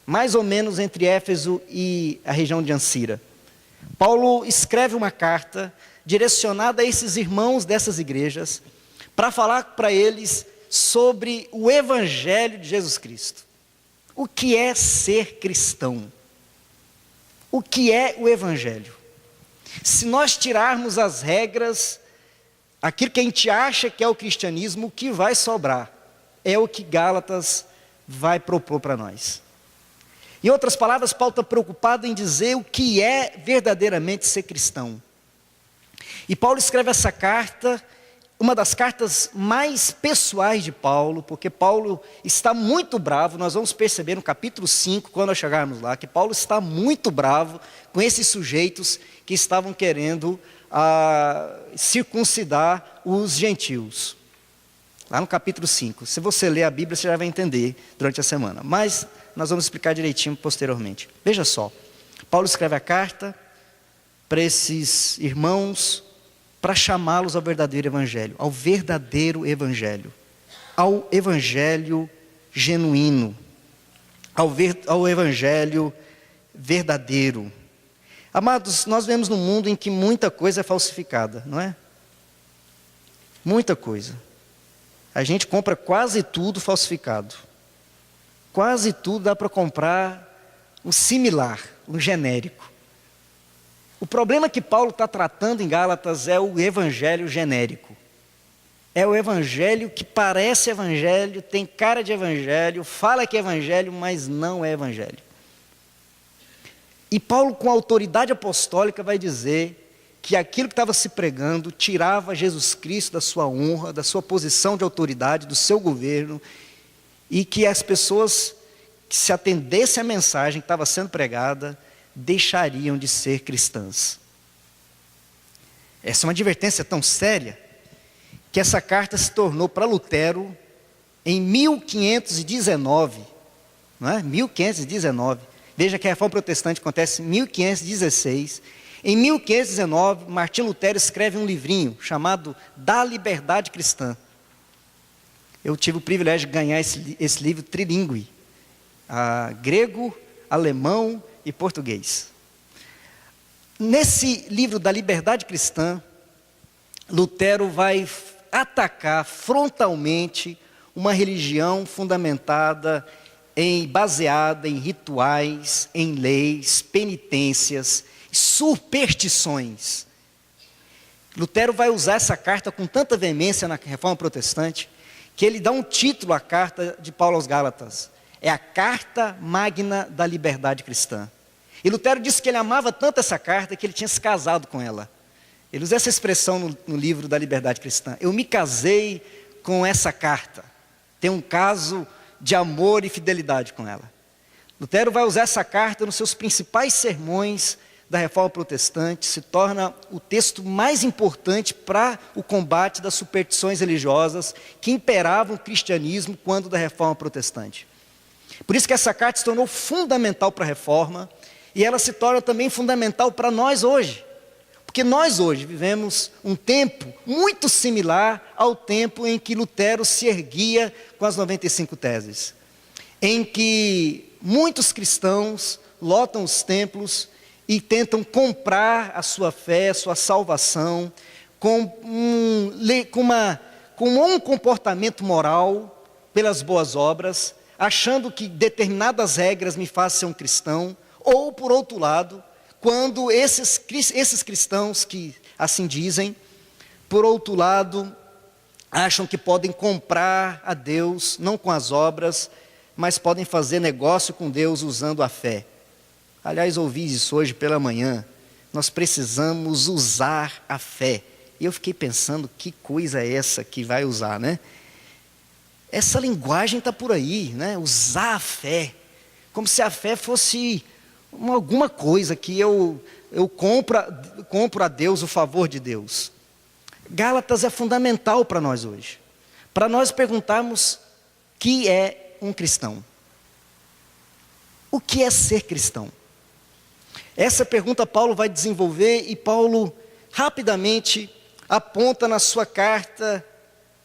mais ou menos entre Éfeso e a região de Ancira. Paulo escreve uma carta direcionada a esses irmãos dessas igrejas, para falar para eles sobre o Evangelho de Jesus Cristo. O que é ser cristão? O que é o Evangelho? Se nós tirarmos as regras, aquilo que a gente acha que é o cristianismo, o que vai sobrar é o que Gálatas vai propor para nós. Em outras palavras, Paulo está preocupado em dizer o que é verdadeiramente ser cristão. E Paulo escreve essa carta, uma das cartas mais pessoais de Paulo, porque Paulo está muito bravo. Nós vamos perceber no capítulo 5, quando nós chegarmos lá, que Paulo está muito bravo com esses sujeitos que estavam querendo circuncidar os gentios. Lá no capítulo 5. Se você ler a Bíblia, você já vai entender durante a semana. Mas nós vamos explicar direitinho posteriormente. Veja só, Paulo escreve a carta para esses irmãos, para chamá-los ao verdadeiro evangelho, ao verdadeiro evangelho, ao evangelho genuíno, ao evangelho verdadeiro. Amados, nós vivemos num mundo em que muita coisa é falsificada, não é? Muita coisa. A gente compra quase tudo falsificado. Quase tudo dá para comprar um similar, um genérico. O problema que Paulo está tratando em Gálatas é o evangelho genérico. É o evangelho que parece evangelho, tem cara de evangelho, fala que é evangelho, mas não é evangelho. E Paulo, com autoridade apostólica, vai dizer que aquilo que estava se pregando tirava Jesus Cristo da sua honra, da sua posição de autoridade, do seu governo, e que as pessoas que se atendessem à mensagem que estava sendo pregada, deixariam de ser cristãs. Essa é uma advertência tão séria, que essa carta se tornou para Lutero, em 1519, não é? 1519, veja que a Reforma Protestante acontece em 1516, em 1519, Martim Lutero escreve um livrinho chamado Da Liberdade Cristã. Eu tive o privilégio de ganhar esse livro trilingüe, grego, alemão e português. Nesse livro da Liberdade Cristã, Lutero vai atacar frontalmente uma religião fundamentada baseada em rituais, em leis, penitências, superstições. Lutero vai usar essa carta com tanta veemência na Reforma Protestante, que ele dá um título à carta de Paulo aos Gálatas. É a Carta Magna da Liberdade Cristã. E Lutero disse que ele amava tanto essa carta que ele tinha se casado com ela. Ele usa essa expressão no livro da Liberdade Cristã. Eu me casei com essa carta. Tem um caso de amor e fidelidade com ela. Lutero vai usar essa carta nos seus principais sermões da Reforma Protestante, se torna o texto mais importante para o combate das superstições religiosas que imperavam o cristianismo quando da Reforma Protestante. Por isso que essa carta se tornou fundamental para a Reforma, e ela se torna também fundamental para nós hoje. Porque nós hoje vivemos um tempo muito similar ao tempo em que Lutero se erguia com as 95 teses. Em que muitos cristãos lotam os templos e tentam comprar a sua fé, a sua salvação, com um comportamento moral pelas boas obras, achando que determinadas regras me fazem ser um cristão, ou por outro lado, quando esses cristãos que assim dizem, por outro lado, acham que podem comprar a Deus, não com as obras, mas podem fazer negócio com Deus usando a fé. Aliás, ouvi isso hoje pela manhã, nós precisamos usar a fé. E eu fiquei pensando, que coisa é essa que vai usar, né? Essa linguagem está por aí, né? Usar a fé, como se a fé fosse alguma coisa que eu compro a Deus o favor de Deus. Gálatas é fundamental para nós hoje, para nós perguntarmos que é um cristão. O que é ser cristão? Essa pergunta Paulo vai desenvolver, e Paulo rapidamente aponta na sua carta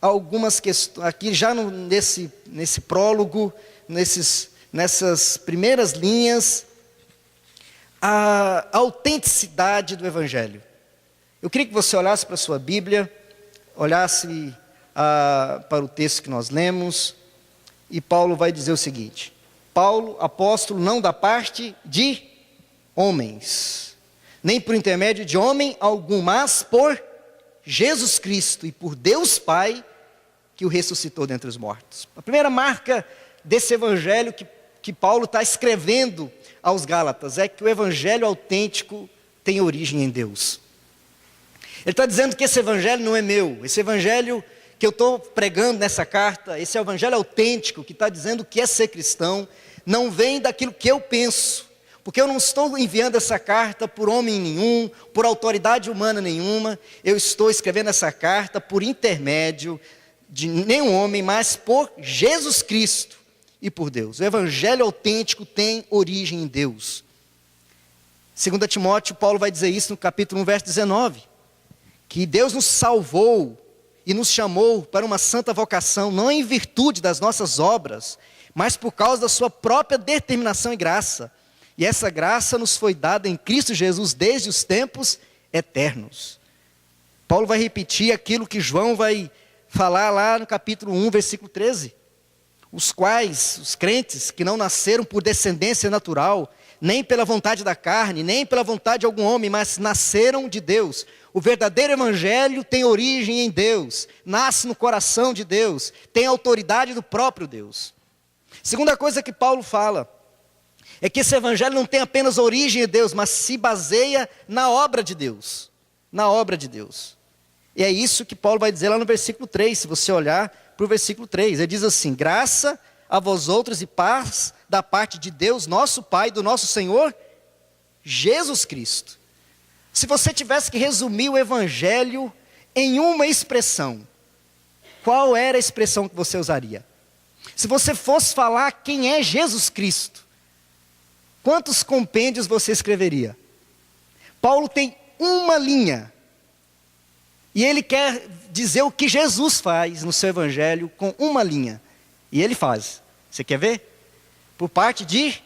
algumas questões, aqui já nesse prólogo, nesses nessas primeiras linhas, a autenticidade do Evangelho. Eu queria que você olhasse para a sua Bíblia, olhasse para o texto que nós lemos, e Paulo vai dizer o seguinte: Paulo, apóstolo, não da parte de homens, nem por intermédio de homem algum, mas por Jesus Cristo e por Deus Pai, que o ressuscitou dentre os mortos. A primeira marca desse evangelho que Paulo está escrevendo aos Gálatas é que o evangelho autêntico tem origem em Deus. Ele está dizendo que esse evangelho não é meu, esse evangelho que eu estou pregando nessa carta, esse evangelho autêntico que está dizendo que é ser cristão, não vem daquilo que eu penso, porque eu não estou enviando essa carta por homem nenhum, por autoridade humana nenhuma, eu estou escrevendo essa carta por intermédio de nenhum homem, mas por Jesus Cristo e por Deus. O evangelho autêntico tem origem em Deus. 2 Timóteo, Paulo vai dizer isso no capítulo 1, verso 19, que Deus nos salvou e nos chamou para uma santa vocação, não em virtude das nossas obras, mas por causa da sua própria determinação e graça. E essa graça nos foi dada em Cristo Jesus desde os tempos eternos. Paulo vai repetir aquilo que João vai falar lá no capítulo 1, versículo 13. Os quais, os crentes que não nasceram por descendência natural, nem pela vontade da carne, nem pela vontade de algum homem, mas nasceram de Deus. O verdadeiro evangelho tem origem em Deus, nasce no coração de Deus, tem autoridade do próprio Deus. Segunda coisa que Paulo fala, é que esse evangelho não tem apenas origem em Deus, mas se baseia na obra de Deus. Na obra de Deus. E é isso que Paulo vai dizer lá no versículo 3, se você olhar para o versículo 3. Ele diz assim: graça a vós outros e paz da parte de Deus, nosso Pai, do nosso Senhor, Jesus Cristo. Se você tivesse que resumir o evangelho em uma expressão, qual era a expressão que você usaria? Se você fosse falar quem é Jesus Cristo, quantos compêndios você escreveria? Paulo tem uma linha. E ele quer dizer o que Jesus faz no seu evangelho com uma linha. E ele faz. Você quer ver? Por parte de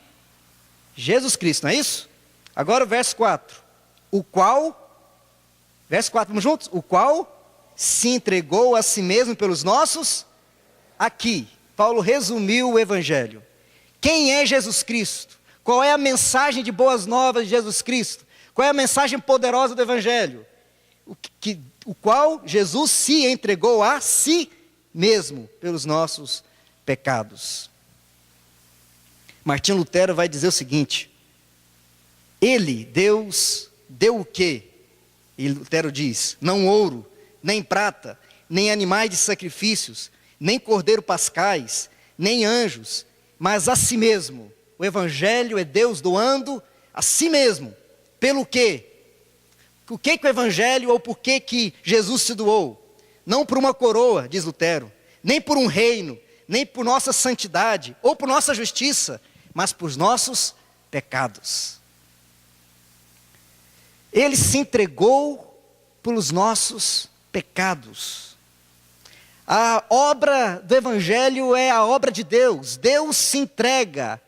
Jesus Cristo, não é isso? Agora o verso 4. O qual, verso 4, vamos juntos? O qual se entregou a si mesmo pelos nossos. Aqui, Paulo resumiu o evangelho. Quem é Jesus Cristo? Qual é a mensagem de boas novas de Jesus Cristo? Qual é a mensagem poderosa do evangelho? O qual Jesus se entregou a si mesmo pelos nossos pecados. Martinho Lutero vai dizer o seguinte: Ele, Deus, deu o quê? E Lutero diz: não ouro, nem prata, nem animais de sacrifícios, nem cordeiro pascais, nem anjos, mas a si mesmo. O evangelho é Deus doando a si mesmo. Pelo quê? O que o evangelho, ou por que Jesus se doou? Não por uma coroa, diz Lutero, nem por um reino, nem por nossa santidade, ou por nossa justiça, mas por nossos pecados. Ele se entregou pelos nossos pecados. A obra do evangelho é a obra de Deus. Deus se entrega.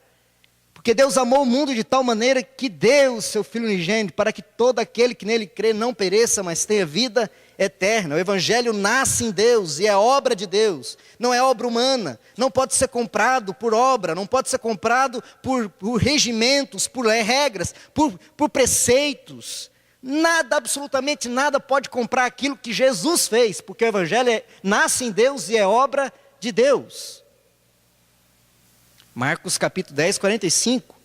Porque Deus amou o mundo de tal maneira que deu o seu Filho unigênito para que todo aquele que nele crê não pereça, mas tenha vida eterna. O evangelho nasce em Deus e é obra de Deus. Não é obra humana. Não pode ser comprado por obra. Não pode ser comprado por regimentos, por regras, por preceitos. Nada, absolutamente nada pode comprar aquilo que Jesus fez. Porque o evangelho nasce em Deus e é obra de Deus. Marcos capítulo 10, 45.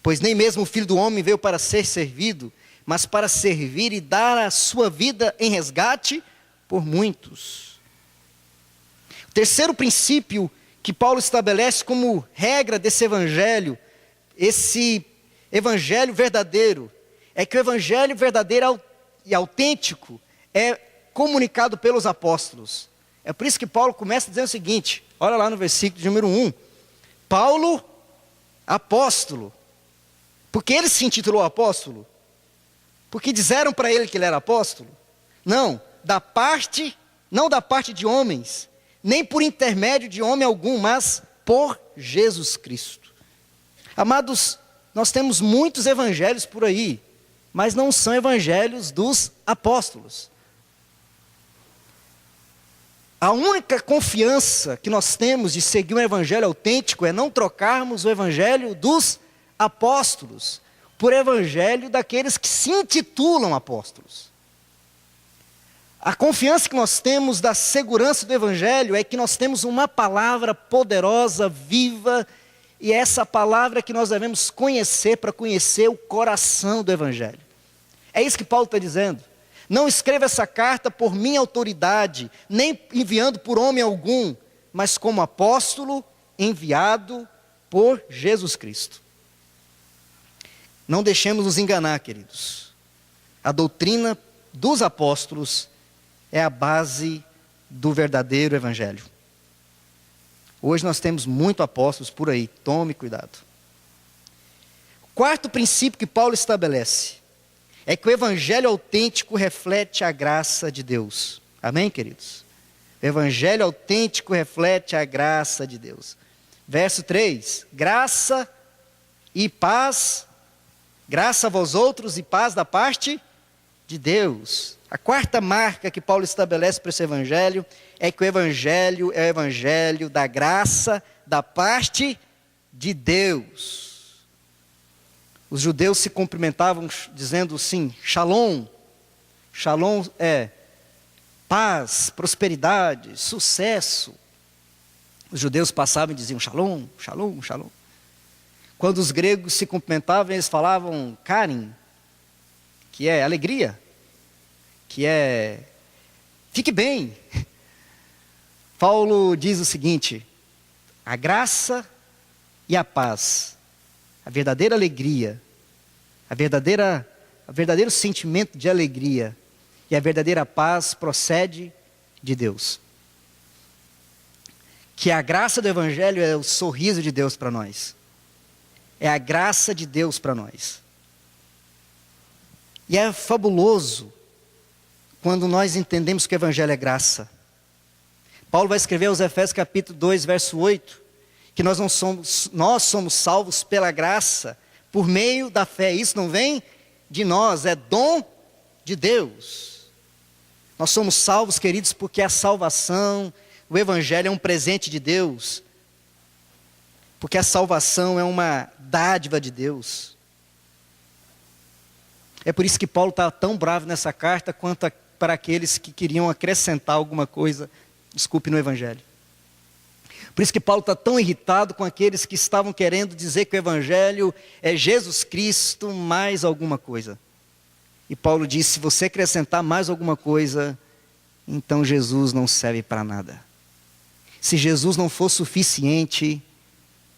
Pois nem mesmo o Filho do Homem veio para ser servido, mas para servir e dar a sua vida em resgate por muitos. O terceiro princípio que Paulo estabelece como regra desse evangelho, esse evangelho verdadeiro, é que o evangelho verdadeiro e autêntico é comunicado pelos apóstolos. É por isso que Paulo começa dizendo o seguinte, olha lá no versículo de número 1. Paulo, apóstolo. Por que ele se intitulou apóstolo? Porque disseram para ele que ele era apóstolo? Não, não da parte de homens, nem por intermédio de homem algum, mas por Jesus Cristo. Amados, nós temos muitos evangelhos por aí, mas não são evangelhos dos apóstolos. A única confiança que nós temos de seguir um evangelho autêntico é não trocarmos o evangelho dos apóstolos por evangelho daqueles que se intitulam apóstolos. A confiança que nós temos da segurança do evangelho é que nós temos uma palavra poderosa, viva, e é essa palavra que nós devemos conhecer para conhecer o coração do evangelho. É isso que Paulo está dizendo. Não escreva essa carta por minha autoridade, nem enviando por homem algum, mas como apóstolo enviado por Jesus Cristo. Não deixemos nos enganar, queridos. A doutrina dos apóstolos é a base do verdadeiro evangelho. Hoje nós temos muitos apóstolos por aí, tome cuidado. Quarto princípio que Paulo estabelece é que o evangelho autêntico reflete a graça de Deus. Amém, queridos? O evangelho autêntico reflete a graça de Deus. Verso 3, graça e paz, graça a vós outros e paz da parte de Deus. A quarta marca que Paulo estabelece para esse evangelho é que o evangelho é o evangelho da graça da parte de Deus. Os judeus se cumprimentavam dizendo assim, shalom. Shalom é paz, prosperidade, sucesso. Os judeus passavam e diziam shalom, shalom, shalom. Quando os gregos se cumprimentavam, eles falavam karen, que é alegria, que é fique bem. Paulo diz o seguinte, a graça e a paz, a verdadeira alegria, o verdadeiro sentimento de alegria e a verdadeira paz procede de Deus. Que a graça do evangelho é o sorriso de Deus para nós. É a graça de Deus para nós. E é fabuloso quando nós entendemos que o evangelho é graça. Paulo vai escrever aos Efésios capítulo 2, verso 8, que nós somos salvos pela graça, por meio da fé. Isso não vem de nós, é dom de Deus. Nós somos salvos, queridos, porque a salvação, o evangelho é um presente de Deus. Porque a salvação é uma dádiva de Deus. É por isso que Paulo está tão bravo nessa carta quanto para aqueles que queriam acrescentar alguma coisa, no evangelho. Por isso que Paulo está tão irritado com aqueles que estavam querendo dizer que o evangelho é Jesus Cristo mais alguma coisa. E Paulo diz, se você acrescentar mais alguma coisa, então Jesus não serve para nada. Se Jesus não for suficiente,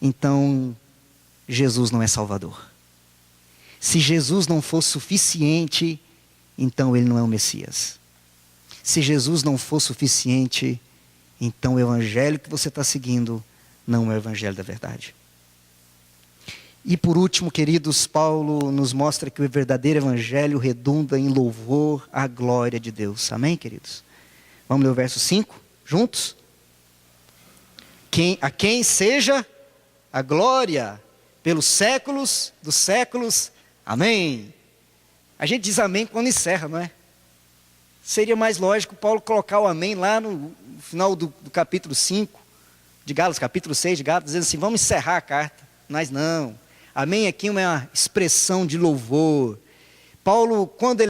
então Jesus não é Salvador. Se Jesus não for suficiente, então ele não é o Messias. Se Jesus não for suficiente, então o evangelho que você está seguindo não é o evangelho da verdade. E por último, queridos, Paulo nos mostra que o verdadeiro evangelho redunda em louvor à glória de Deus. Amém, queridos? Vamos ler o verso 5, juntos? A quem seja a glória pelos séculos dos séculos. Amém. A gente diz amém quando encerra, não é? Seria mais lógico Paulo colocar o amém lá no final do capítulo 5 de Gálatas, capítulo 6 de Gálatas, dizendo assim, vamos encerrar a carta. Mas não. Amém aqui é uma expressão de louvor. Paulo, quando ele